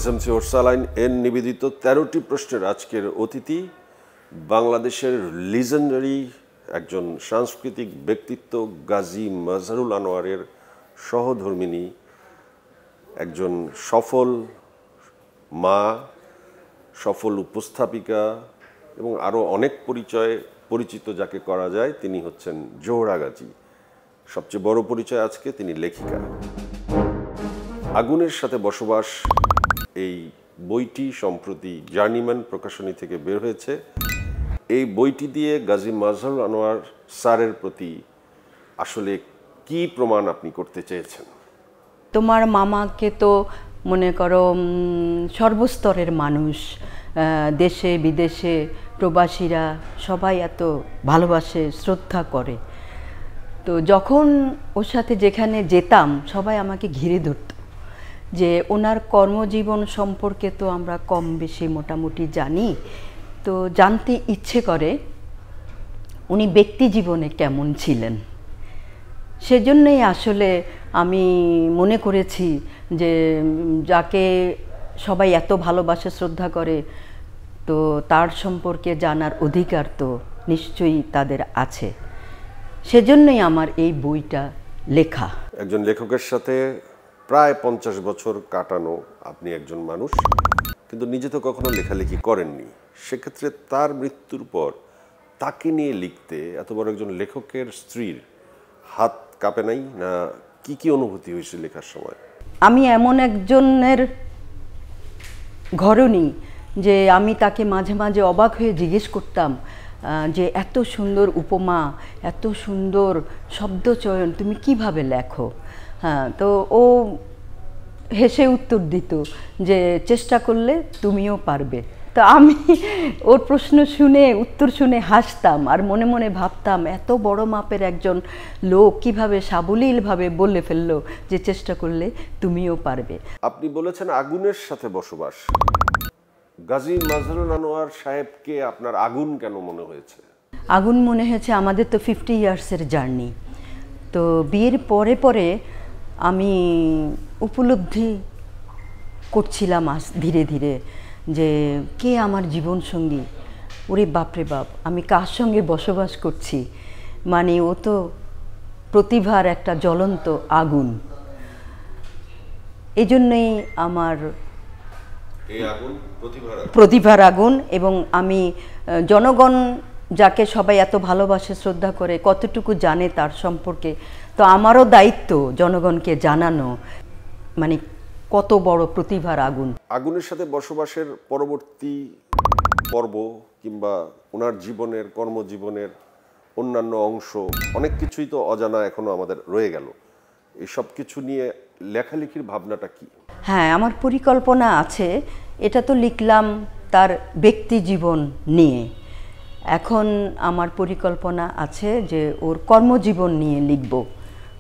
SMC Orsaline N নিবেদিত ১৩টি প্রশ্নের আজকের অতিথি বাংলাদেশের লিজেন্ডারি একজন সাংস্কৃতিক ব্যক্তিত্ব গাজী মাজহারুল আনোয়ারের সহধর্মিণী, একজন সফল মা, সফল উপস্থাপিকা এবং আরও অনেক পরিচিত যাকে করা যায়, তিনি হচ্ছেন জোহরা গাজী। সবচেয়ে বড় পরিচয় আজকে তিনি লেখিকা। আগুনের সাথে বসবাস এই বইটি সম্প্রতি জার্নিম্যান প্রকাশনী থেকে বের হয়েছে। এই বইটি দিয়ে গাজী মাজহারুল আনোয়ার স্যারের প্রতি আসলে কি প্রমাণ আপনি করতে চেয়েছেন? তোমার মামাকে তো মনে করো সর্বস্তরের মানুষ, দেশে বিদেশে প্রবাসীরা সবাই এত ভালোবাসে, শ্রদ্ধা করে। তো যখন ওর সাথে যেখানে যেতাম সবাই আমাকে ঘিরে ধরত, যে ওনার কর্মজীবন সম্পর্কে তো আমরা কম বেশি মোটামুটি জানি, তো জানতে ইচ্ছে করে উনি ব্যক্তি জীবনে কেমন ছিলেন। সেজন্যই আসলে আমি মনে করেছি যে যাকে সবাই এত ভালোবাসে, শ্রদ্ধা করে, তো তার সম্পর্কে জানার অধিকার তো নিশ্চয়ই তাদের আছে। সেজন্যই আমার এই বইটা লেখা। একজন লেখকের সাথে প্রায় 50 বছর কাটানো আপনি একজন মানুষ, কিন্তু নিজে তো কখনো লেখালেখি করেননি। সেক্ষেত্রে তার মৃত্যুর পর তাকে নিয়ে লিখতে এত বড় একজন লেখকের স্ত্রীর হাত কাঁপে নাই না? কি কি অনুভূতি হয়েছে লেখার সময়? আমি এমন একজনের ঘরণী যে আমি তাকে মাঝে মাঝে অবাক হয়ে জিজ্ঞেস করতাম যে এত সুন্দর উপমা, এত সুন্দর শব্দচয়ন তুমি কিভাবে লেখো? হ্যাঁ, তো ও হেসে উত্তর দিত যে চেষ্টা করলে তুমিও পারবে। তো আমি ওর প্রশ্ন শুনে, উত্তর শুনে হাসতাম আর মনে মনে ভাবতাম এত বড় মাপের একজন লোক কিভাবে সাবলীলভাবে বলে ফেললো যে চেষ্টা করলে তুমিও পারবে। আপনি বলেছেন আগুনের সাথে বসবাস। গাজী মাজহারুল আনোয়ার সাহেবকে আপনার আগুন কেন মনে হয়েছে? আগুন মনে হয়েছে আমাদের তো 50 ইয়ার্সের জার্নি। তো বিয়ের পরে পরে আমি উপলব্ধি করছিলাম ধীরে ধীরে যে কে আমার জীবনসঙ্গী। ওরে বাপরে বাপ, আমি কার সঙ্গে বসবাস করছি, মানে ও তো প্রতিভার একটা জ্বলন্ত আগুন। এই জন্যই আমার প্রতিভার আগুন। এবং আমি জনগণ যাকে সবাই এত ভালোবাসে, শ্রদ্ধা করে, কতটুকু জানে তার সম্পর্কে, তো আমারও দায়িত্ব জনগণকে জানানো, মানে কত বড় প্রতিভার আগুন। আগুনের সাথে বসবাসের পরবর্তী পর্ব কিংবা ওনার জীবনের, কর্মজীবনের অন্যান্য অংশ অনেক কিছুই তো অজানা এখনো আমাদের রয়ে গেল। এই সব কিছু নিয়ে লেখালেখির ভাবনাটা কি? হ্যাঁ, আমার পরিকল্পনা আছে। এটা তো লিখলাম তার ব্যক্তি জীবন নিয়ে। এখন আমার পরিকল্পনা আছে যে ওর কর্মজীবন নিয়ে লিখব।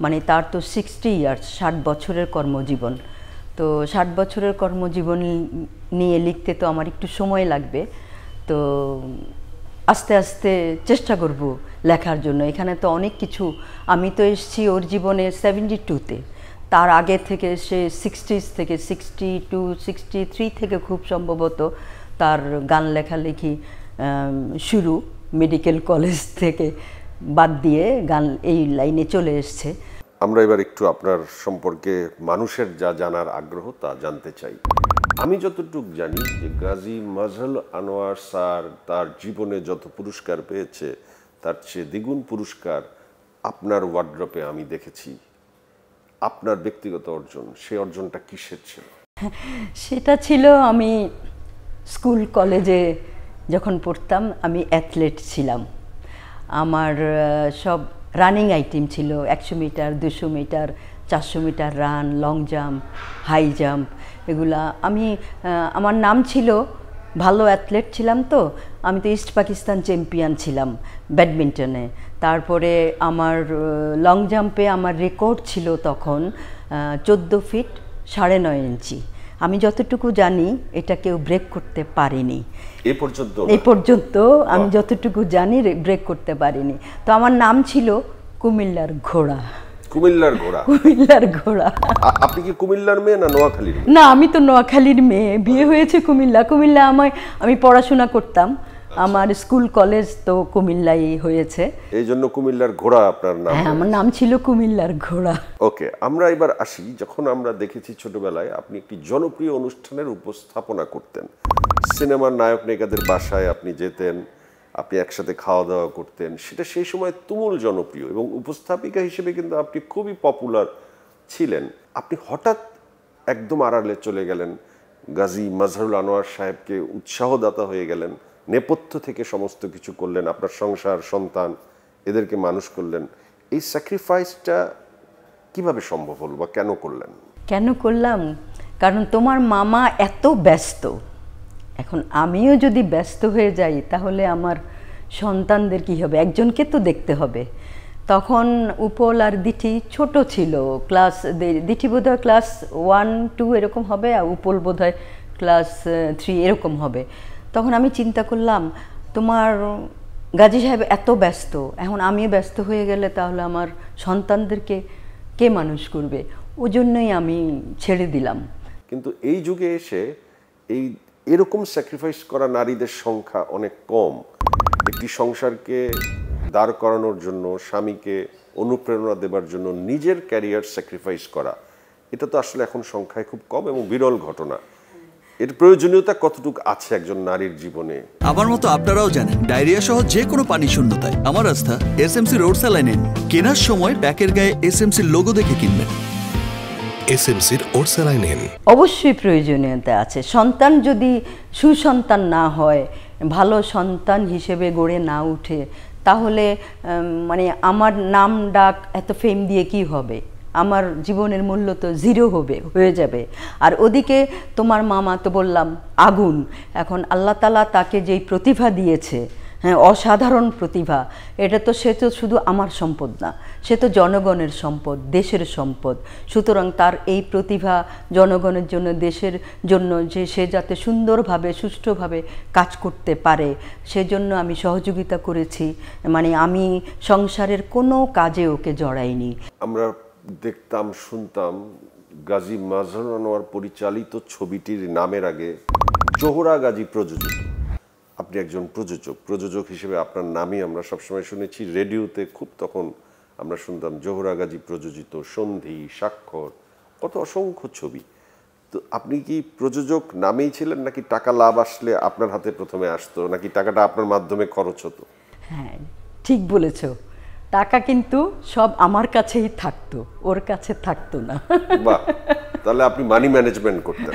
মানে তার তো 60 ইয়ার্স, 60 বছরের কর্মজীবন। তো 60 বছরের কর্মজীবন নিয়ে লিখতে তো আমার একটু সময় লাগবে। তো আস্তে আস্তে চেষ্টা করব লেখার জন্য। এখানে তো অনেক কিছু, আমি তো এসেছি ওর জীবনে 72-তে, তার আগে থেকে সে 60s থেকে 62, 63 থেকে খুব সম্ভবত তার গান লেখালেখি শুরু। মেডিকেল কলেজ থেকে বাদ দিয়ে গান এই লাইনে চলে এসছে। আমরা এবার একটু আপনার সম্পর্কে মানুষের যা জানার আগ্রহ তা জানতে চাই। আমি যতটুকু জানি যে গাজী মাজহারুল আনোয়ার স্যার তার জীবনে যত পুরস্কার পেয়েছে তার চেয়ে দ্বিগুণ পুরস্কার আপনার ওয়ার্ড্রপে আমি দেখেছি। আপনার ব্যক্তিগত অর্জন, সেই অর্জনটা কিসের ছিল? সেটা ছিল, আমি স্কুল কলেজে যখন পড়তাম আমি অ্যাথলেট ছিলাম। আমার সব রানিং আইটেম ছিল 100 metre, 200 metre, 400 metre run, long jump, high jump, এগুলা আমি, আমার নাম ছিল, ভালো অ্যাথলেট ছিলাম। তো আমি তো ইস্ট পাকিস্তান চ্যাম্পিয়ন ছিলাম ব্যাডমিন্টনে। তারপরে আমার লং জাম্পে আমার রেকর্ড ছিল তখন 14 ফিট 9.5 ইঞ্চি। আমি যতটুকু জানি এটা কেউ ব্রেক করতে পারেনি এই পর্যন্ত আমি যতটুকু জানি ব্রেক করতে পারিনি। তো আমার নাম ছিল কুমিল্লার ঘোড়া। কুমিল্লার ঘোড়া। কুমিল্লার ঘোড়া। আপনি কি কুমিল্লার মেয়ে না নোয়াখালীর? না, আমি তো নোয়াখালীর মেয়ে, বিয়ে হয়েছে কুমিল্লা। আমি পড়াশোনা করতাম, আমার স্কুল কলেজ তো কুমিল্লাই হয়েছে, এই জন্য কুমিল্লার ঘোড়া আপনার নাম। হ্যাঁ, আমার নাম ছিল কুমিল্লার ঘোড়া। ওকে, আমরা এবার আসি, যখন আমরা দেখেছি ছোটবেলায় আপনি একটি জনপ্রিয় অনুষ্ঠানের উপস্থাপনা করতেন, সিনেমার নায়ক নায়িকাদের বাসায় আপনি যেতেন, আপনি একসাথে খাওয়া দাওয়া করতেন, সেটা সেই সময় তুমুল জনপ্রিয় এবং উপস্থাপিকা হিসেবে কিন্তু আপনি খুবই পপুলার ছিলেন। আপনি হঠাৎ একদম আড়ালে চলে গেলেন, গাজী মাজহারুল আনোয়ার সাহেবকে উৎসাহদাতা হয়ে গেলেন, নেপথ্য থেকে সমস্ত কিছু করলেন, আপনার সংসার সন্তান এদেরকে মানুষ করলেন। এই স্যাক্রিফাইসটা কিভাবে সম্ভব হলো বা কেন করলেন? কেন করলাম? কারণ তোমার মামা এত ব্যস্ত, এখন আমিও যদি ব্যস্ত হয়ে যাই তাহলে আমার সন্তানদের কি হবে, একজনকে তো দেখতে হবে। তখন উপল আর দিঠি ছোট ছিল, দিঠি বোধহয় ক্লাস 1, 2 এরকম হবে, আর উপল বোধহয় ক্লাস 3 এরকম হবে। তখন আমি চিন্তা করলাম, তোমার গাজী সাহেব এত ব্যস্ত, এখন আমিও ব্যস্ত হয়ে গেলে তাহলে আমার সন্তানদেরকে কে মানুষ করবে? ওই জন্যই আমি ছেড়ে দিলাম। কিন্তু এই যুগে এসে এরকম স্যাক্রিফাইস করা নারীদের সংখ্যা অনেক কম। একটি সংসারকে দাঁড় করানোর জন্য, স্বামীকে অনুপ্রেরণা দেবার জন্য নিজের ক্যারিয়ার স্যাক্রিফাইস করা, এটা তো আসলে এখন সংখ্যায় খুব কম এবং বিরল ঘটনা। এর প্রয়োজনীয়তা কতটুকু আছে একজন নারীর জীবনে? আমার মতো আপনারাও জানেন, ডায়রিয়া সহ যে কোনো পানি শূন্যতায় আমার আস্থা এসএমসি রোড স্যালাইন। কেনার সময় প্যাকের গায়ে এসএমসির লোগো দেখে কিনবেন। এসএমসির ওট স্যালাইন অবশ্যই প্রয়োজনীয়তা আছে। সন্তান যদি সুসন্তান না হয়, ভালো সন্তান হিসেবে গড়ে না উঠে, তাহলে মানে আমার নাম ডাক এত ফেম দিয়ে কি হবে? আমার জীবনের মূল্য তো জিরো হয়ে যাবে। আর ওদিকে তোমার মামা তো বললাম আগুন, এখন আল্লাহ তাআলা তাকে যেই প্রতিভা দিয়েছে, হ্যাঁ, অসাধারণ প্রতিভা, এটা তো সে তো শুধু আমার সম্পদ না, সে তো জনগণের সম্পদ, দেশের সম্পদ। সুতরাং তার এই প্রতিভা জনগণের জন্য, দেশের জন্য, যে সে যাতে সুন্দরভাবে সুষ্ঠুভাবে কাজ করতে পারে, সেজন্য আমি সহযোগিতা করেছি। মানে আমি সংসারের কোনো কাজে ওকে জড়াইনি। আমরা দেখতাম, শুনতাম গাজী মাজহারুল আনোয়ার পরিচালিত ছবিটির নামের আগে জোহরা গাজী প্রযোজিত। আপনি একজন প্রযোজক হিসেবে আপনার নামই আমরা সবসময় শুনেছি, রেডিওতে খুব তখন আমরা শুনতাম জোহরা গাজী প্রযোজিত, সন্ধি, স্বাক্ষর, কত অসংখ্য ছবি। তো আপনি কি প্রযোজক নামেই ছিলেন, নাকি টাকা লাভ আসলে আপনার হাতে প্রথমে আসতো, নাকি টাকাটা আপনার মাধ্যমে খরচ হতো? হ্যাঁ, ঠিক বলেছো, টাকা কিন্তু সব আমার কাছেই থাকতো, ওর কাছে থাকতো না। বাহ, তাহলে আপনি মানি ম্যানেজমেন্ট করতেন?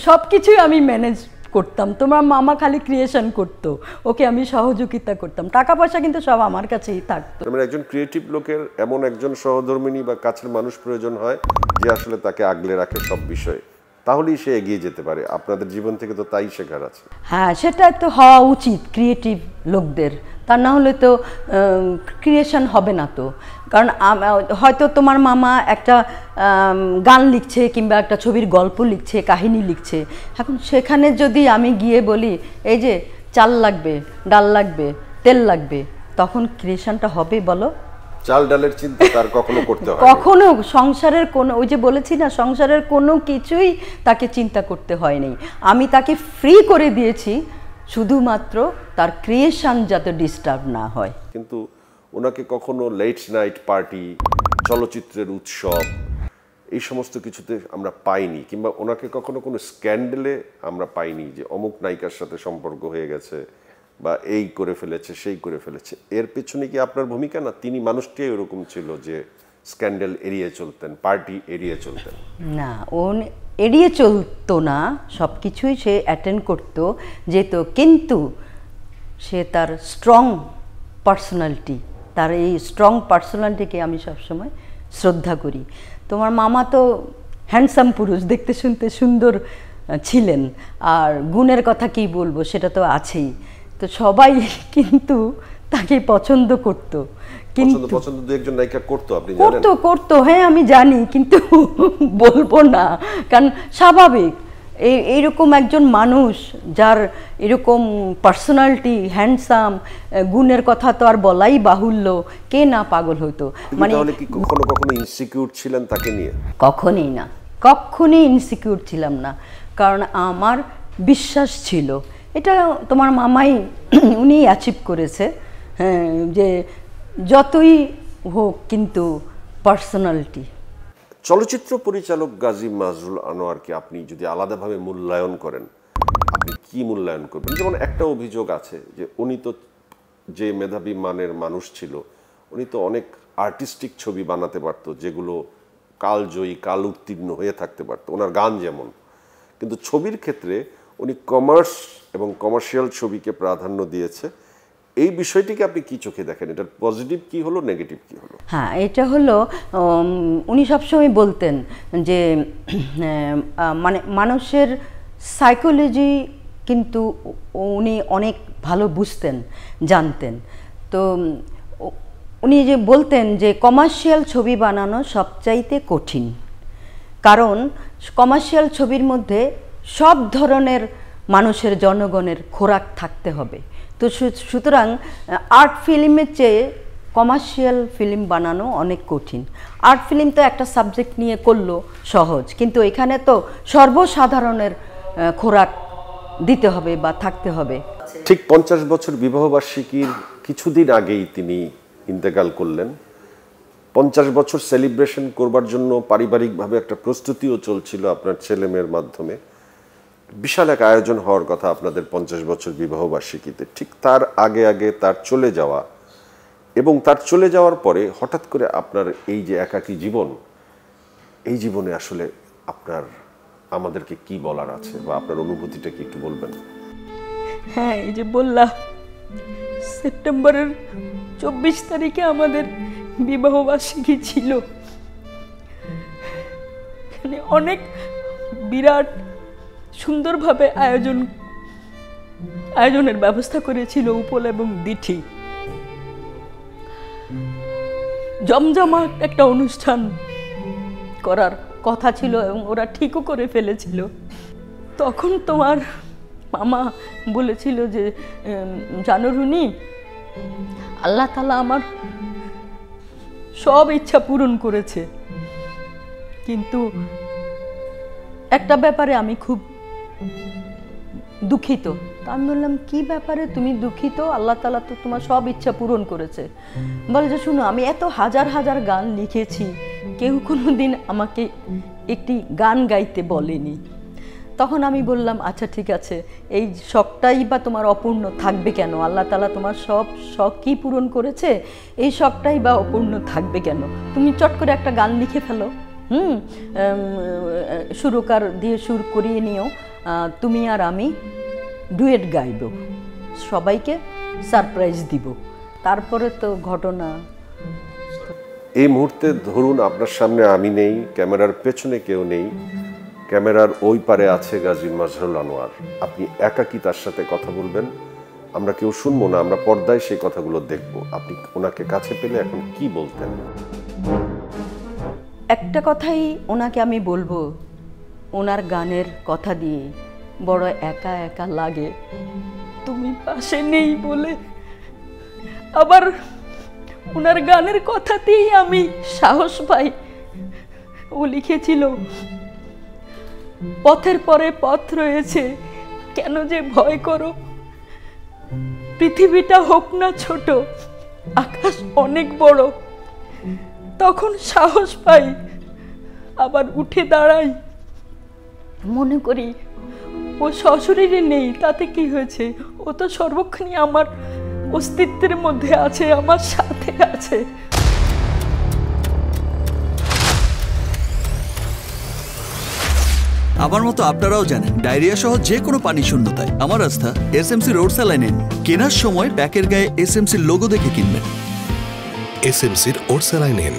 সব কিছুই আমি ম্যানেজ করতাম। তোমার মামা খালি ক্রিয়েশন করতো, ওকে আমি সহযোগিতা করতাম, টাকা পয়সা কিন্তু সব আমার কাছেই থাকতো। মানে একজন ক্রিয়েটিভ লোকের এমন একজন সহধর্মিণী বা কাছের মানুষ প্রয়োজন হয় যে আসলে তাকে আগলে রাখে সব বিষয়ে, তাহলেই সে এগিয়ে যেতে পারে। আপনাদের জীবন থেকে তো তাই শেখার আছে। হ্যাঁ, সেটা তো হওয়া উচিত ক্রিয়েটিভ লোকদের, তা না হলে তো ক্রিয়েশন হবে না। তো কারণ হয়তো তোমার মামা একটা গান লিখছে কিংবা একটা ছবির গল্প লিখছে, কাহিনী লিখছে, এখন সেখানে যদি আমি গিয়ে বলি এই যে চাল লাগবে, ডাল লাগবে, তেল লাগবে, তখন ক্রিয়েশনটা হবে বলো? চাল ডালের চিন্তা তার কখনো করতে হয়? কখনো সংসারের কোনো, ওই যে বলেছি না, সংসারের কোনো কিছুই তাকে চিন্তা করতে হয়নি। আমি তাকে ফ্রি করে দিয়েছি, শুধুমাত্র তার ক্রিয়েশন যাতে ডিস্টার্ব না হয়। কিন্তু ওনাকে কখনো লেট নাইট পার্টি, চলচ্চিত্রের উৎসব, এই সমস্ত কিছুতে আমরা পাইনি, কিংবা ওনাকে কখনো কোনো স্ক্যান্ডেলে আমরা পাইনি যে অমুক নায়িকার সাথে সম্পর্ক হয়ে গেছে বা এই করে ফেলেছে, সেই করে ফেলেছে। এর পেছনে কি আপনার ভূমিকা? না তিনি মানুষটাই এরকম ছিল যে স্ক্যান্ডেল এড়িয়ে চলতেন, পার্টি এড়িয়ে চলতেন? না, ও এড়িয়ে চলতো না, সব কিছুই সে অ্যাটেন্ড করতো, যেত, কিন্তু সে তার স্ট্রং পার্সোনালিটি, তার এই স্ট্রং পার্সোনালিটিকে আমি সবসময় শ্রদ্ধা করি। তোমার মামা তো হ্যান্ডসাম পুরুষ, দেখতে শুনতে সুন্দর ছিলেন, আর গুণের কথা কি বলবো, সেটা তো আছেই। তো সবাই কিন্তু তাকে পছন্দ করতো, কিন্তু পছন্দ দু একজন নায়িকা করতো, আপনি জানেন? করতো, হ্যাঁ আমি জানি, কিন্তু বলবো না, কারণ স্বাভাবিক এইরকম একজন মানুষ যার এরকম পার্সোনালিটি, হ্যান্ডসাম, গুণের কথা তো আর বলাই বাহুল্য, কে না পাগল হতো। মানে তাহলে কি কখনো কখনো ইনসিকিউর ছিলেন তাকে নিয়ে? কখনোই না, কখনোই ইনসিকিউর ছিলাম না, কারণ আমার বিশ্বাস ছিল, এটা তোমার মামাই উনি অ্যাচিভ করেছে, হ্যাঁ, যে যতই হোক কিন্তু পার্সোনালিটি। চলচ্চিত্র পরিচালক গাজী মাজহারুল আনোয়ারকে আপনি যদি আলাদাভাবে মূল্যায়ন করেন, আপনি কি মূল্যায়ন করবেন? যেমন একটা অভিযোগ আছে যে উনি তো যে মেধাবী মানের মানুষ ছিল, উনি তো অনেক আর্টিস্টিক ছবি বানাতে পারতো, যেগুলো কালজয়ী, কাল উত্তীর্ণ হয়ে থাকতে পারতো, ওনার গান যেমন। কিন্তু ছবির ক্ষেত্রে উনি কমার্স এবং কমার্শিয়াল ছবিকে প্রাধান্য দিয়েছে। এই বিষয়টিকে আপনি কি চোখে দেখেন? এটার পজিটিভ কি হলো, নেগেটিভ কি হলো? হ্যাঁ, এটা হলো উনি সবসময় বলতেন যে মানে মানুষের সাইকোলজি কিন্তু উনি অনেক ভালো বুঝতেন, জানতেন। তো উনি যে বলতেন যে কমার্শিয়াল ছবি বানানো সবচাইতে কঠিন, কারণ কমার্শিয়াল ছবির মধ্যে সব ধরনের মানুষের, জনগণের খোরাক থাকতে হবে। তো সুতরাং আর্ট ফিল্মের চেয়ে কমার্শিয়াল ফিল্ম বানানো অনেক কঠিন। আর্ট ফিল্ম তো একটা সাবজেক্ট নিয়ে করলো সহজ, কিন্তু এখানে তো সর্বসাধারণের খোরাক দিতে হবে বা থাকতে হবে। ঠিক 50 বছর বিবাহবার্ষিকীর কিছুদিন আগেই তিনি ইন্তেকাল করলেন। 50 বছর সেলিব্রেশন করবার জন্য পারিবারিকভাবে একটা প্রস্তুতিও চলছিল আপনার ছেলে মেয়ের মাধ্যমে। বিশাল এক আয়োজন হওয়ার কথা আপনাদের 50 বছর বিবাহবার্ষিকীতে। ঠিক তার আগে আগে তার চলে যাওয়া, এবং তার চলে যাওয়ার পরে হঠাৎ করে আপনার এই যে একাকী জীবন, এই জীবনে আসলে আপনার আমাদেরকে কি বলার আছে বা আপনার অনুভূতিটা কি একটু বলবেন? হ্যাঁ, এই যে বললাম সেপ্টেম্বরের 24 তারিখে আমাদের বিবাহবার্ষিকী ছিল। এখানে অনেক বিরাট সুন্দরভাবে আয়োজনের ব্যবস্থা করেছিল উপল এবং দিঠি। জমজমাট একটা অনুষ্ঠান করার কথা ছিল এবং ওরা ঠিকও করে ফেলেছিল। তখন তোমার মামা বলেছিল যে, জানো রুনি, আল্লাহ তাআলা আমার সব ইচ্ছা পূরণ করেছে, কিন্তু একটা ব্যাপারে আমি খুব দুঃখিত। তা আমি বললাম, কি ব্যাপারে তুমি দুঃখিত? আল্লাহ তাআলা তো তোমার সব ইচ্ছা পূরণ করেছে। বলে যে, শুনো, আমি এত হাজার হাজার গান লিখেছি, কেউ কোনোদিন আমাকে একটি গান গাইতে বলেনি। তখন আমি বললাম, আচ্ছা ঠিক আছে, এই শখটাই বা তোমার অপূর্ণ থাকবে কেন? আল্লাহ তাআলা তোমার সব শখই পূরণ করেছে, এই শখটাই বা অপূর্ণ থাকবে কেন? তুমি চট করে একটা গান লিখে ফেলো, সুরকার দিয়ে সুর করিয়ে নিও, তুমি আর আমি ডুয়েট গাইব, সবাইকে সারপ্রাইজ দিব। তারপরে তো ঘটনা। এই মুহূর্তে ধরুন আপনার সামনে আমি নেই, ক্যামেরার পেছনে কেউ নেই, ক্যামেরার ওই পারে আছে গাজী মাজহারুল আনোয়ার। আপনি একাকী তার সাথে কথা বলবেন, আমরা কেউ শুনবো না, আমরা পর্দায় সেই কথাগুলো দেখব। আপনি ওনাকে কাছে পেলে এখন কি বলতেন? একটা কথাই ওনাকে আমি বলবো, ওনার গানের কথা দিয়ে বড় একা একা লাগে, তুমি পাশে নেই বলে। আবার ওনার গানের কথাতেই আমি সাহস পাই। ও লিখেছিল, পথের পরে পথ রয়েছে, কেন যে ভয় করো, পৃথিবীটা হোক না ছোট, আকাশ অনেক বড়। তখন সাহস পাই, আবার উঠে দাঁড়াই, মনে করি ও সশরীরে নেই, তাতে কি হয়েছে? ও তো সর্বক্ষণই আমার অস্তিত্বের মধ্যে আছে, আমার সাথে আছে। আমার মতো আপনারাও জানেন, ডায়রিয়া সহ যে কোনো পানি শূন্যতায় আমার আস্থা এসএমসি রোড স্যালাইন। কেনার সময় প্যাকের গায়ে এসএমসির লোগো দেখে কিনবেন। এসএমসির ওরসালাইন।